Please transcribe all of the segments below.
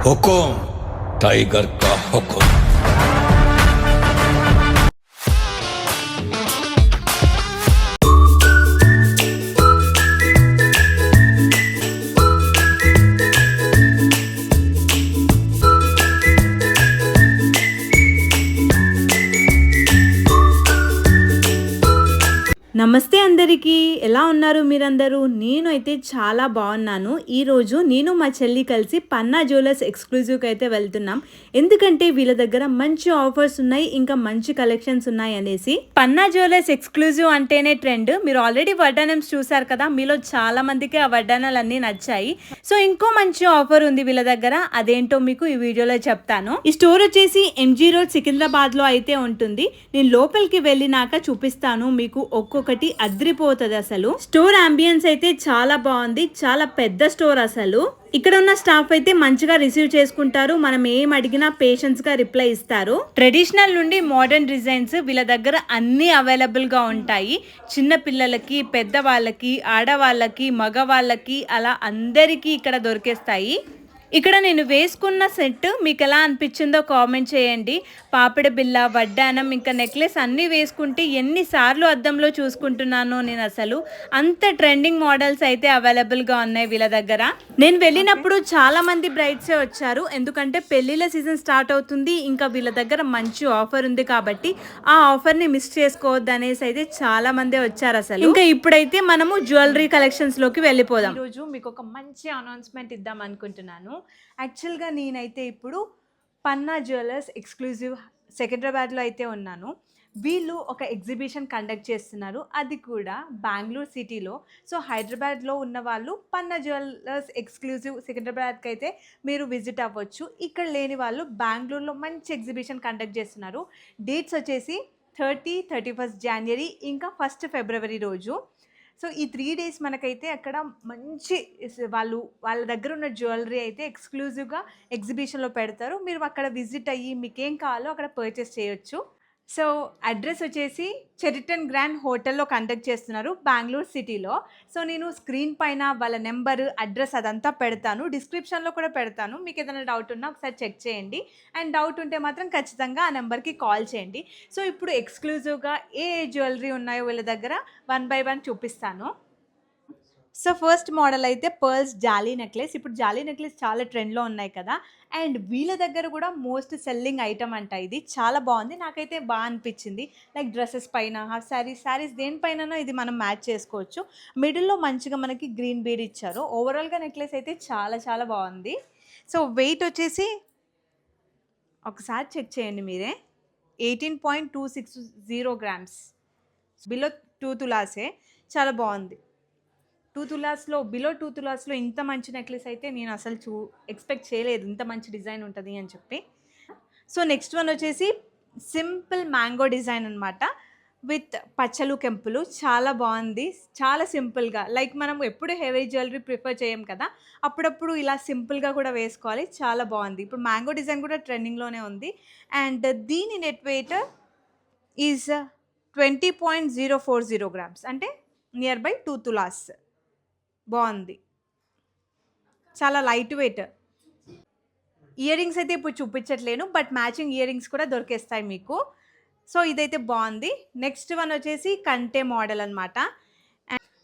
हुकुम tiger का हुकुम। నమస్తే అందరికీ, ఎలా ఉన్నారు మీరందరూ? నేను అయితే చాలా బాగున్నాను. ఈరోజు నేను మా చెల్లి కలిసి పన్నా జ్యువెలర్స్ ఎక్స్క్లూజివ్కి అయితే వెళ్తున్నాం. ఎందుకంటే వీళ్ళ దగ్గర మంచి ఆఫర్స్ ఉన్నాయి, ఇంకా మంచి కలెక్షన్స్ ఉన్నాయి అనేసి. పన్నా జ్యువెలర్స్ ఎక్స్క్లూజివ్ అంటేనే ట్రెండ్. మీరు ఆల్రెడీ వడ్డానమ్స్ చూసారు కదా, మీలో చాలా మందికి ఆ వడ్డానాలు అన్నీ నచ్చాయి. సో ఇంకో మంచి ఆఫర్ ఉంది వీళ్ళ దగ్గర, అదేంటో మీకు ఈ వీడియోలో చెప్తాను. ఈ స్టోర్ వచ్చేసి ఎంజీ రోడ్ సికింద్రాబాద్లో అయితే ఉంటుంది. నేను లోపలికి వెళ్ళినాక చూపిస్తాను మీకు. ఒక్కొక్కటి అద్రిపోతుంది అసలు. స్టోర్ అంబియన్స్ అయితే చాలా బాగుంది, చాలా పెద్ద స్టోర్ అసలు. ఇక్కడ ఉన్న స్టాఫ్ అయితే మంచిగా రిసీవ్ చేసుకుంటారు, మనం ఏం అడిగినా పేషెన్స్ గా రిప్లై ఇస్తారు. ట్రెడిషనల్ నుండి మోడర్న్ డిజైన్స్ వీళ్ళ దగ్గర అన్ని అవైలబుల్ గా ఉంటాయి. చిన్న పిల్లలకి, పెద్దవాళ్ళకి, ఆడవాళ్ళకి, మగవాళ్ళకి అలా అందరికీ ఇక్కడ దొరికేస్తాయి. ఇక్కడ నేను వేసుకున్న సెట్ మీకు ఎలా అనిపించిందో కామెంట్ చేయండి. పాపిడి బిల్ల, వడ్డానం, ఇంకా నెక్లెస్ అన్నీ వేసుకుంటే ఎన్నిసార్లు అద్దంలో చూసుకుంటున్నానో నేను అసలు. అంత ట్రెండింగ్ మోడల్స్ అయితే అవైలబుల్గా ఉన్నాయి వీళ్ళ దగ్గర. నేను వెళ్ళినప్పుడు చాలా మంది బ్రైడ్సే వచ్చారు, ఎందుకంటే పెళ్ళిళ్ళ సీజన్ స్టార్ట్ అవుతుంది. ఇంకా వీళ్ళ దగ్గర మంచి ఆఫర్ ఉంది కాబట్టి ఆ ఆఫర్ని మిస్ చేసుకోవద్దు అనేసి అయితే చాలా మందే వచ్చారు అసలు. ఇంకా ఇప్పుడైతే మనము జ్యువెలరీ కలెక్షన్స్లోకి వెళ్ళిపోదాం. ఈరోజు మీకు ఒక మంచి అనౌన్స్మెంట్ ఇద్దాం అనుకుంటున్నాను. యాక్చువల్గా నేనైతే ఇప్పుడు పన్నా జ్యువెలర్స్ ఎక్స్క్లూజివ్ సికింద్రాబాద్లో అయితే ఉన్నాను. వీళ్ళు ఒక ఎగ్జిబిషన్ కండక్ట్ చేస్తున్నారు, అది కూడా బెంగళూరు సిటీలో. సో హైదరాబాద్లో ఉన్న వాళ్ళు పన్నా జ్యువెలర్స్ ఎక్స్క్లూజివ్ సికింద్రాబాద్కి అయితే మీరు విజిట్ అవ్వచ్చు. ఇక్కడ లేని వాళ్ళు బెంగళూరులో మంచి ఎగ్జిబిషన్ కండక్ట్ చేస్తున్నారు. డేట్స్ వచ్చేసి 31 జనవరి ఇంకా 1 ఫిబ్రవరి రోజు. సో ఈ 3 days మనకైతే అక్కడ మంచి వాళ్ళ దగ్గర ఉన్న జ్యువెలరీ అయితే ఎక్స్క్లూజివ్గా ఎగ్జిబిషన్లో పెడతారు. మీరు అక్కడ విజిట్ అయ్యి మీకేం కావాలో అక్కడ పర్చేస్ చేయొచ్చు. సో అడ్రస్ వచ్చేసి చెరిటన్ గ్రాండ్ హోటల్లో కండక్ట్ చేస్తున్నారు బెంగళూరు సిటీలో. సో నేను స్క్రీన్ పైన వాళ్ళ నెంబర్, అడ్రస్ అదంతా పెడతాను, డిస్క్రిప్షన్లో కూడా పెడతాను. మీకు ఏదైనా డౌట్ ఉన్నా ఒకసారి చెక్ చేయండి. అండ్ డౌట్ ఉంటే మాత్రం ఖచ్చితంగా ఆ నెంబర్కి కాల్ చేయండి. సో ఇప్పుడు ఎక్స్క్లూజివ్గా ఏ జ్యువెలరీ ఉన్నాయో వీళ్ళ దగ్గర 1 by 1 చూపిస్తాను. సో ఫస్ట్ మోడల్ అయితే పర్ల్స్ జాలీ నెక్లెస్. ఇప్పుడు జాలీ నెక్లెస్ చాలా ట్రెండ్లో ఉన్నాయి కదా, అండ్ వీళ్ళ దగ్గర కూడా మోస్ట్ సెల్లింగ్ ఐటమ్ అంట. ఇది చాలా బాగుంది, నాకైతే బాగా అనిపించింది. లైక్ డ్రెస్సెస్ పైన, హాఫ్ శారీస్ దేనిపైన ఇది మనం మ్యాచ్ చేసుకోవచ్చు. మిడిల్లో మంచిగా మనకి గ్రీన్ బీడ్ ఇచ్చారు. ఓవరాల్గా నెక్లెస్ అయితే చాలా చాలా బాగుంది. సో వెయిట్ వచ్చేసి ఒకసారి చెక్ చేయండి మీరే, 18.260 grams, బిలో 2 తులాసే. చాలా బాగుంది. 2 తులాస్లో, బిలో 2 తులాస్లో ఇంత మంచి నెక్లెస్ అయితే నేను అసలు ఎక్స్పెక్ట్ చేయలేదు, ఇంత మంచి డిజైన్ ఉంటుంది అని చెప్పి. సో నెక్స్ట్ వన్ వచ్చేసి సింపుల్ మ్యాంగో డిజైన్ అనమాట, విత్ పచ్చలు కెంపులు. చాలా బాగుంది, చాలా సింపుల్గా. లైక్ మనం ఎప్పుడు హెవీ జ్యువెలరీ ప్రిఫర్ చేయం కదా, అప్పుడప్పుడు ఇలా సింపుల్గా కూడా వేసుకోవాలి. చాలా బాగుంది. ఇప్పుడు మ్యాంగో డిజైన్ కూడా ట్రెండింగ్లోనే ఉంది. అండ్ దీని నెట్ వెయిట్ ఈజ్ 20.040 grams, అంటే నియర్ బై 2 తులాస్. బాగుంది, చాలా లైట్ వెయిట్. ఇయర్ రింగ్స్ అయితే ఇప్పుడు చూపించట్లేను, బట్ మ్యాచింగ్ ఇయర్ రింగ్స్ కూడా దొరికేస్తాయి మీకు. సో ఇదైతే బాగుంది. నెక్స్ట్ వన్ వచ్చేసి కంటే మోడల్ అనమాట.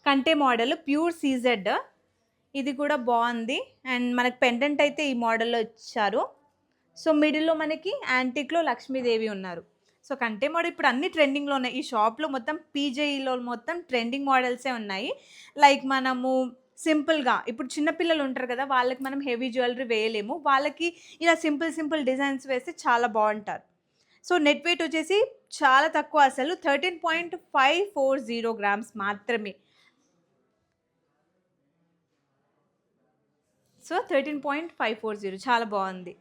కంటే మోడల్ ప్యూర్ సీజెడ్, ఇది కూడా బాగుంది. అండ్ మనకు పెండెంట్ అయితే ఈ మోడల్లో ఇచ్చారు. సో మిడిల్లో మనకి యాంటిక్లో లక్ష్మీదేవి ఉన్నారు. సో కంటే మోడల్ ఇప్పుడు అన్ని ట్రెండింగ్లో ఉన్నాయి. ఈ షాప్లో మొత్తం పీజేఈలో మొత్తం ట్రెండింగ్ మోడల్సే ఉన్నాయి. లైక్ మనము సింపుల్గా, ఇప్పుడు చిన్నపిల్లలు ఉంటారు కదా, వాళ్ళకి మనం హెవీ జ్యువెలరీ వేయలేము, వాళ్ళకి ఇలా సింపుల్ డిజైన్స్ వేస్తే చాలా బాగుంటారు. సో నెట్ వెయిట్ వచ్చేసి చాలా తక్కువ, అసలు 13.540 grams మాత్రమే. సో 13.540 చాలా బాగుంది.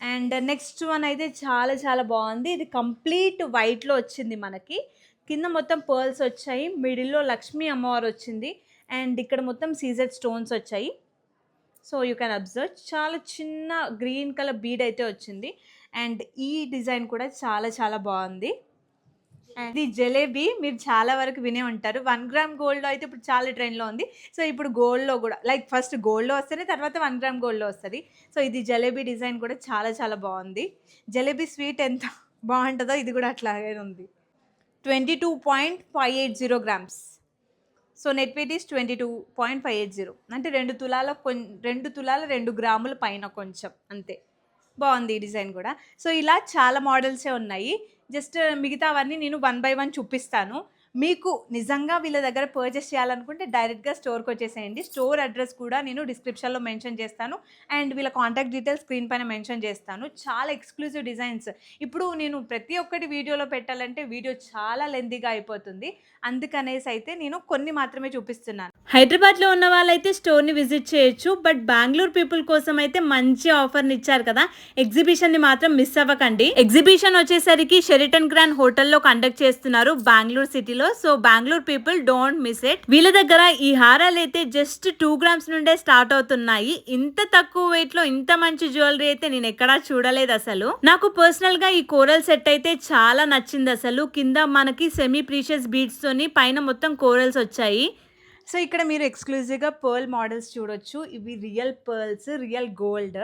అండ్ నెక్స్ట్ వన్ అయితే చాలా చాలా బాగుంది. ఇది కంప్లీట్ వైట్లో వచ్చింది మనకి. కింద మొత్తం పర్ల్స్ వచ్చాయి, మిడిల్లో లక్ష్మీ అమ్మవారు వచ్చింది, అండ్ ఇక్కడ మొత్తం సీజెడ్ స్టోన్స్ వచ్చాయి. సో యూ కెన్ అబ్జర్వ్, చాలా చిన్న గ్రీన్ కలర్ బీడ్ అయితే వచ్చింది. అండ్ ఈ డిజైన్ కూడా చాలా చాలా బాగుంది. ఇది జలేబీ మీరు చాలా వరకు వినే ఉంటారు. 1 గ్రామ్ గోల్డ్‌లో అయితే ఇప్పుడు చాలా ట్రెండ్‌లో ఉంది. సో, ఇప్పుడు గోల్డ్‌లో గూడా లైక్ ఫస్ట్ గోల్డ్‌లో వస్తేనే తర్వాత 1 గ్రామ్ గోల్డ్‌లో వస్తది. సో, ఇది జలేబీ డిజైన్ కూడా చాలా చాలా బావుంది. జలేబీ స్వీట్ ఎంత బావుంటదో ఇది కూడా అట్లాగే ఉంది. 22.580 grams. So, net weight is 22.580 అంటే 2 తులాల 2 గ్రాముల పైన కొంచెం అంతే. బావుంది ఈ డిజైన్ గూడా. సో, ఇలా చాలా మోడల్సే ఉన్నాయి. జస్ట్ మిగతావన్నీ నేను వన్ బై వన్ చూపిస్తాను. మీకు నిజంగా వీళ్ళ దగ్గర పర్చేస్ చేయాలనుకుంటే డైరెక్ట్‌గా స్టోర్‌కొచ్చేసేయండి. స్టోర్ అడ్రెస్ కూడా నేను డిస్క్రిప్షన్‌లో మెన్షన్ చేస్తాను. అండ్ వీళ్ళ కాంటాక్ట్ డీటెయిల్స్ స్క్రీన్ పైన మెన్షన్ చేస్తాను. చాలా ఎక్స్‌క్లూజివ్ డిజైన్స్. ఇప్పుడు నేను ప్రతి ఒక్కటి వీడియోలో పెట్టాలంటే వీడియో చాలా లెంతీగా అయిపోతుంది. అందుకనేసి అయితే నేను కొన్ని మాత్రమే చూపిస్తున్నాను. హైదరాబాద్‌లో ఉన్న వాళ్ళైతే స్టోర్‌ని విజిట్ చేయొచ్చు. బట్ బెంగుళూరు పీపుల్ కోసం అయితే మంచి ఆఫర్‌ని ఇచ్చారు కదా! ఎగ్జిబిషన్‌ని మాత్రం మిస్ అవ్వకండి. ఎగ్జిబిషన్ వచ్చేసరికి షెరిటన్ గ్రాండ్ హోటల్లో కండక్ట్ చేస్తున్నారు బెంగుళూరు సిటీలో. So Bengaluru people don't miss it. వీళ్ళ దగ్గర ఈ హారాలు అయితే జస్ట్ 2 గ్రామ్స్ నుండే స్టార్ట్ అవుతున్నాయి. ఇంత తక్కువ వెయిట్ లో ఇంత మంచి జ్యువెలరీ అయితే నేను ఎక్కడా చూడలేదు అసలు. నాకు పర్సనల్ గా ఈ కోరల్ సెట్ అయితే చాలా నచ్చింది అసలు. కింద మనకి సెమీ ప్రీషియస్ బీడ్స్ తోని పైన మొత్తం కోరల్స్ వచ్చాయి. సో ఇక్కడ మీరు ఎక్స్క్లూజివ్గా పర్ల్ మోడల్స్ చూడొచ్చు. ఇవి real pearls, real gold.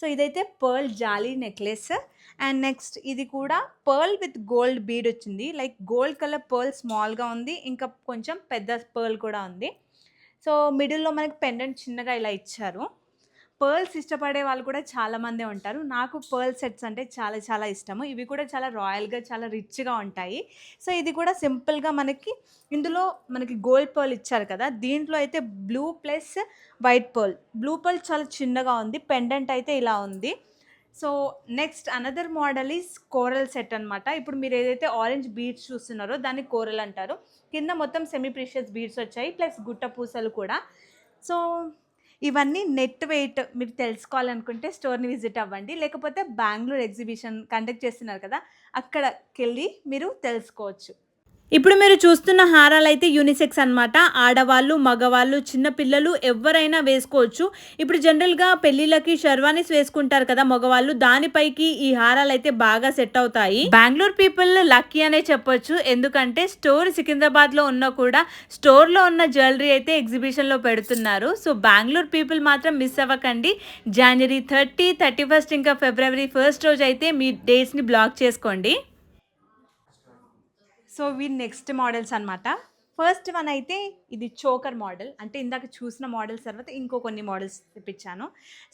So ఇదైతే పర్ల్ జాలీ నెక్లెస్. అండ్ నెక్స్ట్ ఇది కూడా పర్ల్ విత్ గోల్డ్ బీడ్ వచ్చింది. లైక్ గోల్డ్ కలర్ పర్ల్ స్మాల్గా ఉంది, ఇంకా కొంచెం పెద్ద పర్ల్ కూడా ఉంది. సో మిడిల్లో మనకి పెండెంట్ చిన్నగా ఇలా ఇచ్చారు. పర్ల్స్ ఇష్టపడే వాళ్ళు కూడా చాలామందే ఉంటారు. నాకు పర్ల్ సెట్స్ అంటే చాలా చాలా ఇష్టము. ఇవి కూడా చాలా రాయల్గా, చాలా రిచ్గా ఉంటాయి. సో ఇది కూడా సింపుల్గా ఇందులో మనకి గోల్డ్ పర్ల్ ఇచ్చారు కదా, దీంట్లో అయితే blue plus white pearl. Blue pearl చాలా చిన్నగా ఉంది, పెండెంట్ అయితే ఇలా ఉంది. So next another model is coral set అనమాట. ఇప్పుడు మీరు ఏదైతే ఆరెంజ్ బీడ్స్ చూస్తున్నారో దాన్ని కోరల్ అంటారు. కింద మొత్తం సెమీ ప్రీషియస్ బీడ్స్ వచ్చాయి, ప్లస్ గుట్ట పూసలు కూడా. సో ఇవన్నీ నెట్ వెయిట్ మీరు తెలుసుకోవాలనుకుంటే స్టోర్ని విజిట్ అవ్వండి, లేకపోతే బెంగుళూరు ఎగ్జిబిషన్ కండక్ట్ చేస్తున్నారు కదా, అక్కడికి వెళ్ళి మీరు తెలుసుకోవచ్చు. ఇప్పుడు మీరు చూస్తున్న హారాలు అయితే యూనిసెక్స్ అనమాట. ఆడవాళ్ళు, మగవాళ్ళు, చిన్నపిల్లలు ఎవరైనా వేసుకోవచ్చు. ఇప్పుడు జనరల్గా పెళ్ళిళ్ళకి షర్వానీస్ వేసుకుంటారు కదా మగవాళ్ళు, దానిపైకి ఈ హారాలు అయితే బాగా సెట్ అవుతాయి. బెంగుళూరు పీపుల్ లక్కీ అనే చెప్పొచ్చు. ఎందుకంటే స్టోర్ సికింద్రాబాద్లో ఉన్నా కూడా స్టోర్లో ఉన్న జ్యువెలరీ అయితే ఎగ్జిబిషన్లో పెడుతున్నారు. సో బెంగుళూరు పీపుల్ మాత్రం మిస్ అవ్వకండి. జనవరి 30, 31 ఇంకా ఫిబ్రవరి 1 రోజు అయితే మీ డేట్స్ని బ్లాక్ చేసుకోండి. సో ఇవి నెక్స్ట్ మోడల్స్ అనమాట. ఫస్ట్ వన్ అయితే ఇది చోకర్ మోడల్. అంటే ఇందాక చూసిన మోడల్స్ తర్వాత ఇంకో కొన్ని మోడల్స్ తెప్పించాను.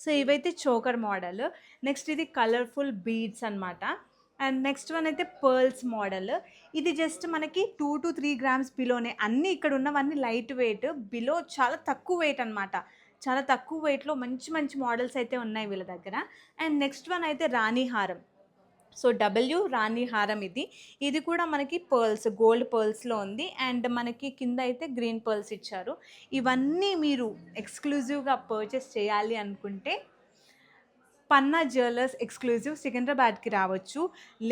సో ఇవైతే చోకర్ మోడల్. నెక్స్ట్ ఇది కలర్ఫుల్ బీడ్స్ అనమాట. అండ్ నెక్స్ట్ వన్ అయితే పర్ల్స్ మోడల్. ఇది జస్ట్ మనకి 2 to 3 గ్రామ్స్ బిలోనే. అన్నీ ఇక్కడ ఉన్నవన్నీ లైట్ వెయిట్, బిలో చాలా తక్కువ వెయిట్ అనమాట. చాలా తక్కువ వెయిట్లో మంచి మంచి మోడల్స్ అయితే ఉన్నాయి వీళ్ళ దగ్గర. అండ్ నెక్స్ట్ వన్ అయితే రాణి హారం. సో రాణి హారం ఇది కూడా మనకి పర్ల్స్, గోల్డ్ పర్ల్స్లో ఉంది. అండ్ మనకి కింద అయితే గ్రీన్ పర్ల్స్ ఇచ్చారు. ఇవన్నీ మీరు ఎక్స్క్లూజివ్గా పర్చేస్ చేయాలి అనుకుంటే పన్నా జ్యువెలర్స్ ఎక్స్క్లూజివ్ సికింద్రాబాద్కి రావచ్చు,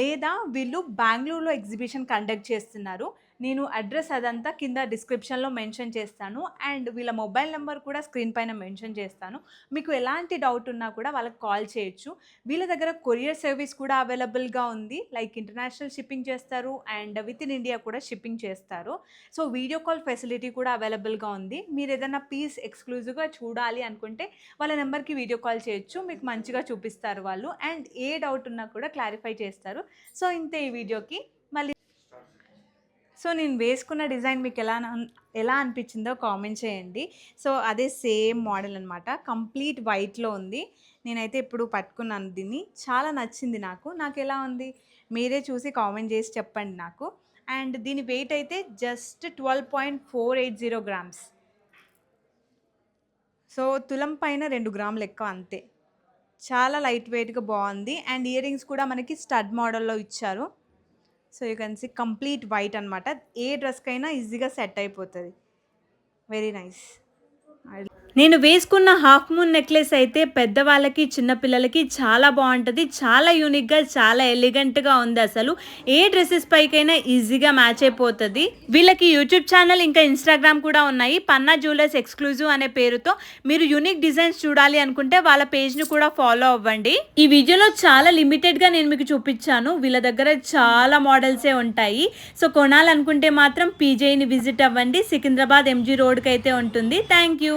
లేదా వీళ్ళు బెంగళూరులో ఎగ్జిబిషన్ కండక్ట్ చేస్తున్నారు. నేను అడ్రస్ అదంతా కింద డిస్క్రిప్షన్లో మెన్షన్ చేస్తాను. అండ్ వీళ్ళ మొబైల్ నెంబర్ కూడా స్క్రీన్ పైన మెన్షన్ చేస్తాను. మీకు ఎలాంటి డౌట్ ఉన్నా కూడా వాళ్ళకి కాల్ చేయొచ్చు. వీళ్ళ దగ్గర కొరియర్ సర్వీస్ కూడా అవైలబుల్గా ఉంది. లైక్ ఇంటర్నేషనల్ షిప్పింగ్ చేస్తారు అండ్ విత్ ఇన్ ఇండియా కూడా షిప్పింగ్ చేస్తారు. సో వీడియో కాల్ ఫెసిలిటీ కూడా అవైలబుల్గా ఉంది. మీరు ఏదైనా పీస్ ఎక్స్క్లూజివ్గా చూడాలి అనుకుంటే వాళ్ళ నెంబర్కి వీడియో కాల్ చేయొచ్చు. మీకు మంచిగా చూపిస్తారు వాళ్ళు. అండ్ ఏ డౌట్ ఉన్నా కూడా క్లారిఫై చేస్తారు. సో ఇంతే ఈ వీడియోకి. మళ్ళీ సో నేను వేసుకున్న డిజైన్ మీకు ఎలా అనిపించిందో కామెంట్ చేయండి. సో అదే సేమ్ మోడల్ అనమాట, కంప్లీట్ వైట్లో ఉంది. నేనైతే ఇప్పుడు పట్టుకున్నాను దీన్ని, చాలా నచ్చింది నాకు ఎలా ఉంది మీరే చూసి కామెంట్ చేసి చెప్పండి నాకు. అండ్ దీని వెయిట్ అయితే జస్ట్ 12.480 గ్రామ్స్. సో తులం పైన 2 గ్రాములు ఎక్కువ అంతే. చాలా లైట్ వెయిట్గా బాగుంది. అండ్ ఇయర్ రింగ్స్ కూడా మనకి స్టడ్ మోడల్లో ఇచ్చారు. So you can see complete white అనమాట. ఏ డ్రెస్కైనా ఈజీగా సెట్ అయిపోతుంది. Very nice. నేను వేసుకున్న హాఫ్ మూన్ నెక్లెస్ అయితే పెద్దవాళ్ళకి చిన్నపిల్లలకి చాలా బాగుంటుంది. చాలా యూనిక్గా చాలా ఎలిగెంట్గా ఉంది. అసలు ఏ డ్రెస్సెస్ పైకైనా ఈజీగా మ్యాచ్ అయిపోతుంది. వీళ్ళకి యూట్యూబ్ ఛానల్ ఇంకా ఇన్స్టాగ్రామ్ కూడా ఉన్నాయి. పన్నా జ్యువెలర్స్ ఎక్స్క్లూజివ్ అనే పేరుతో. మీరు యూనిక్ డిజైన్స్ చూడాలి అనుకుంటే వాళ్ళ పేజ్ని కూడా ఫాలో అవ్వండి. ఈ వీడియోలో చాలా లిమిటెడ్గా నేను మీకు చూపించాను. వీళ్ళ దగ్గర చాలా మోడల్సే ఉంటాయి. సో కొనాలనుకుంటే మాత్రం పీజేని విజిట్ అవ్వండి. సికింద్రాబాద్ ఎంజీ రోడ్కి అయితే ఉంటుంది. Thank you.